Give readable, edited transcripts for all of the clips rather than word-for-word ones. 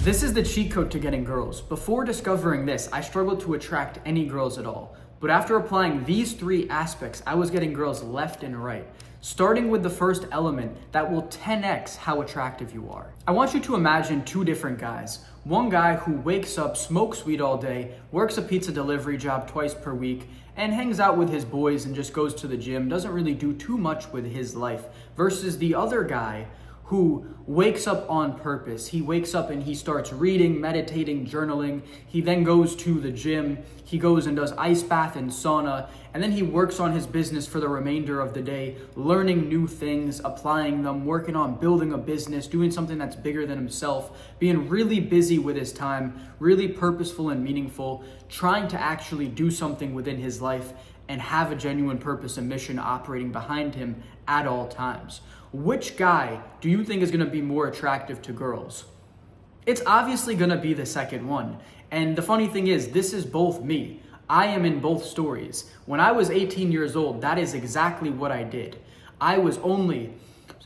This is the cheat code to getting girls. Before discovering this, I struggled to attract any girls at all. But after applying these 3 aspects, I was getting girls left and right. Starting with the first element that will 10x how attractive you are. I want you to imagine 2 different guys. One guy who wakes up, smokes weed all day, works a pizza delivery job twice per week, and hangs out with his boys and just goes to the gym, doesn't really do too much with his life, versus the other guy who wakes up on purpose. He wakes up and he starts reading, meditating, journaling. He then goes to the gym. He goes and does ice bath and sauna. And then he works on his business for the remainder of the day, learning new things, applying them, working on building a business, doing something that's bigger than himself, being really busy with his time, really purposeful and meaningful, trying to actually do something within his life and have a genuine purpose and mission operating behind him at all times. Which guy do you think is going to be more attractive to girls? It's obviously going to be the second one. And the funny thing is, this is both me. I am in both stories. When I was 18 years old, that is exactly what I did. I was only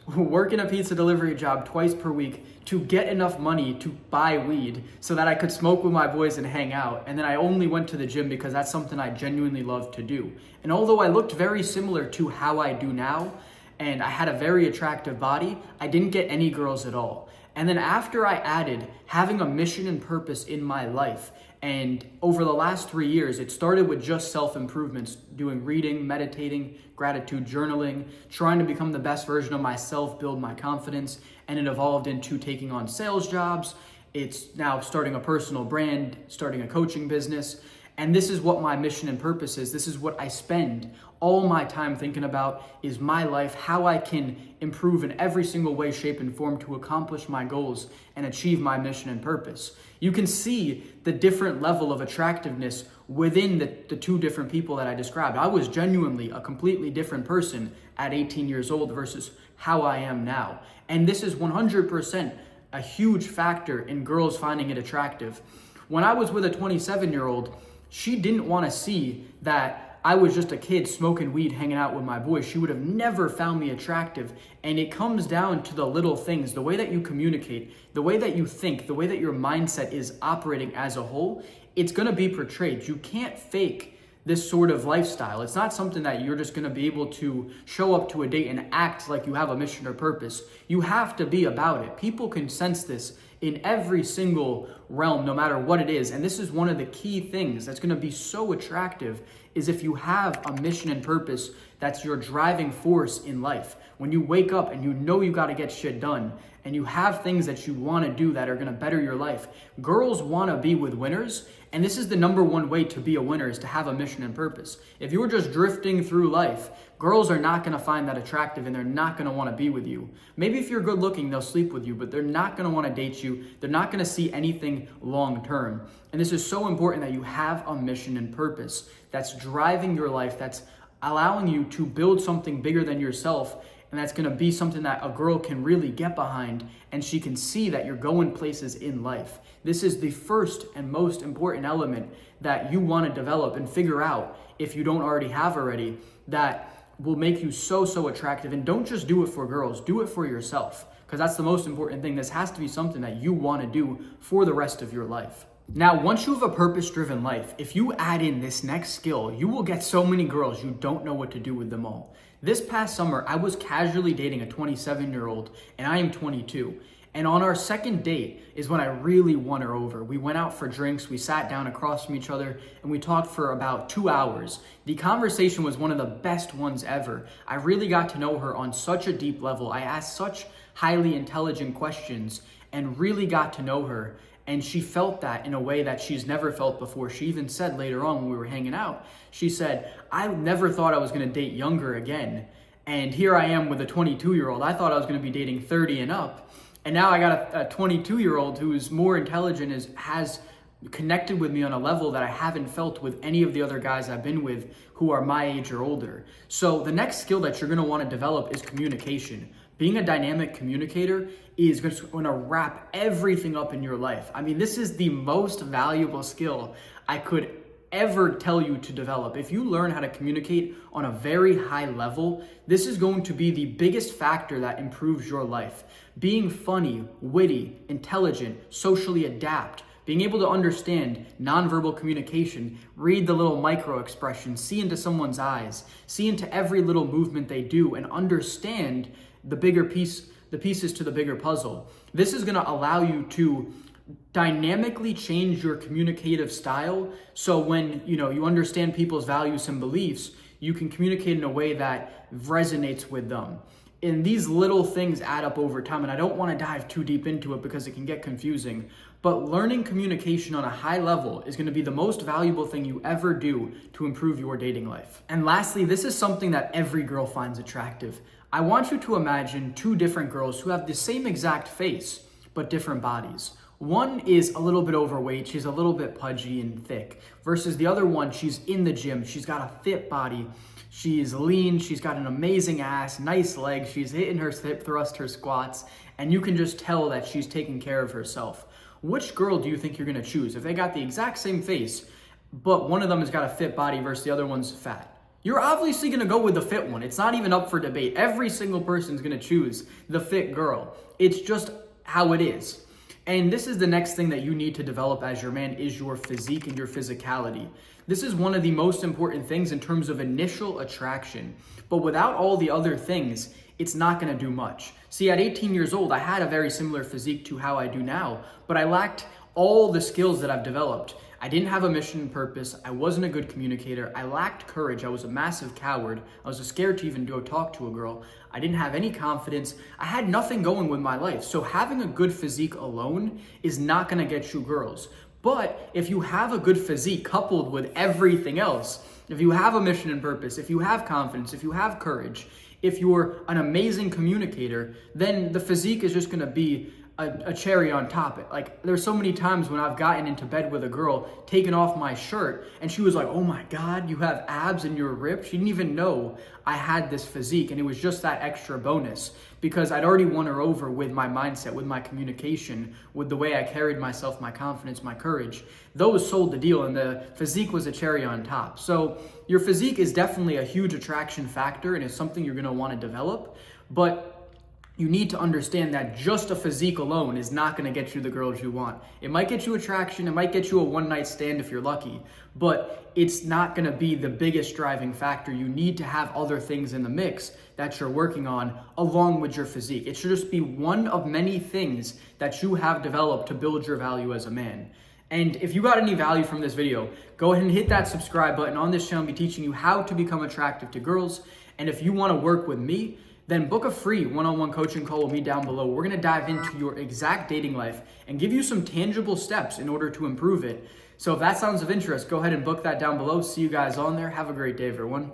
working a pizza delivery job twice per week to get enough money to buy weed so that I could smoke with my boys and hang out. And then I only went to the gym because that's something I genuinely love to do. And although I looked very similar to how I do now, and I had a very attractive body, I didn't get any girls at all. And then after I added having a mission and purpose in my life, and over the last 3 years, it started with just self-improvements, doing reading, meditating, gratitude journaling, trying to become the best version of myself, build my confidence, and it evolved into taking on sales jobs. It's now starting a personal brand, starting a coaching business. And this is what my mission and purpose is. This is what I spend all my time thinking about, is my life, how I can improve in every single way, shape, and form to accomplish my goals and achieve my mission and purpose. You can see the different level of attractiveness within the 2 different people that I described. I was genuinely a completely different person at 18 years old versus how I am now. And this is 100% a huge factor in girls finding it attractive. When I was with a 27-year-old, she didn't want to see that I was just a kid smoking weed, hanging out with my boys. She would have never found me attractive. And it comes down to the little things, the way that you communicate, the way that you think, the way that your mindset is operating as a whole. It's going to be portrayed. You can't fake this sort of lifestyle. It's not something that you're just going to be able to show up to a date and act like you have a mission or purpose. You have to be about it. People can sense this in every single realm, no matter what it is. And this is one of the key things that's going to be so attractive, is if you have a mission and purpose that's your driving force in life. When you wake up and you know you got to get shit done, and you have things that you want to do that are going to better your life. Girls want to be with winners, and this is the number one way to be a winner, is to have a mission and purpose. If you're just drifting through life, girls are not going to find that attractive, and they're not going to want to be with you. Maybe if you're good looking, they'll sleep with you, but they're not going to want to date you. They're not going to see anything long term. And this is so important, that you have a mission and purpose that's driving your life, that's allowing you to build something bigger than yourself. And that's going to be something that a girl can really get behind, and she can see that you're going places in life. This is the first and most important element that you want to develop and figure out, if you don't already have already, that will make you so attractive. And don't just do it for girls, do it for yourself, because that's the most important thing. This has to be something that you want to do for the rest of your life. Now, once you have a purpose-driven life, if you add in this next skill, you will get so many girls, you don't know what to do with them all. This past summer, I was casually dating a 27-year-old, and I am 22. And on our second date is when I really won her over. We went out for drinks, we sat down across from each other, and we talked for about 2 hours. The conversation was one of the best ones ever. I really got to know her on such a deep level. I asked such highly intelligent questions and really got to know her. And she felt that in a way that she's never felt before. She even said later on when we were hanging out, she said, I never thought I was going to date younger again. And here I am with a 22-year-old. I thought I was going to be dating 30 and up. And now I got a 22-year-old who is more intelligent, has connected with me on a level that I haven't felt with any of the other guys I've been with who are my age or older. So the next skill that you're going to want to develop is communication. Being a dynamic communicator is going to wrap everything up in your life. I mean, this is the most valuable skill I could ever tell you to develop. If you learn how to communicate on a very high level, this is going to be the biggest factor that improves your life. Being funny, witty, intelligent, socially adept, being able to understand nonverbal communication, read the little micro expressions, see into someone's eyes, see into every little movement they do, and understand the pieces to the bigger puzzle. This is gonna allow you to dynamically change your communicative style, so when you understand people's values and beliefs, you can communicate in a way that resonates with them. And these little things add up over time, and I don't want to dive too deep into it because it can get confusing, but learning communication on a high level is going to be the most valuable thing you ever do to improve your dating life. And lastly, this is something that every girl finds attractive. I want you to imagine two different girls who have the same exact face, but different bodies. One is a little bit overweight, she's a little bit pudgy and thick, versus the other one, she's in the gym, she's got a fit body, she's lean, she's got an amazing ass, nice legs, she's hitting her hip thrust, her squats, and you can just tell that she's taking care of herself. Which girl do you think you're gonna choose? If they got the exact same face, but one of them has got a fit body versus the other one's fat, you're obviously gonna go with the fit one. It's not even up for debate. Every single person's gonna choose the fit girl. It's just how it is. And this is the next thing that you need to develop as your man, is your physique and your physicality. This is one of the most important things in terms of initial attraction. But without all the other things, it's not gonna do much. See, at 18 years old, I had a very similar physique to how I do now, but I lacked all the skills that I've developed. I didn't have a mission and purpose. I wasn't a good communicator. I lacked courage. I was a massive coward. I was scared to even go talk to a girl. I didn't have any confidence. I had nothing going with my life. So having a good physique alone is not gonna get you girls. But if you have a good physique coupled with everything else, if you have a mission and purpose, if you have confidence, if you have courage, if you're an amazing communicator, then the physique is just gonna be a cherry on top. Like, there's so many times when I've gotten into bed with a girl, taken off my shirt, and she was like, "Oh my God, you have abs and you're ripped." She didn't even know I had this physique, and it was just that extra bonus because I'd already won her over with my mindset, with my communication, with the way I carried myself, my confidence, my courage. Those sold the deal, and the physique was a cherry on top. So your physique is definitely a huge attraction factor, and it's something you're gonna wanna develop, but you need to understand that just a physique alone is not gonna get you the girls you want. It might get you attraction, it might get you a one-night stand if you're lucky, but it's not gonna be the biggest driving factor. You need to have other things in the mix that you're working on along with your physique. It should just be one of many things that you have developed to build your value as a man. And if you got any value from this video, go ahead and hit that subscribe button. On this channel, I'll be teaching you how to become attractive to girls. And if you wanna work with me, then book a free one-on-one coaching call with me down below. We're gonna dive into your exact dating life and give you some tangible steps in order to improve it. So if that sounds of interest, go ahead and book that down below. See you guys on there. Have a great day, everyone.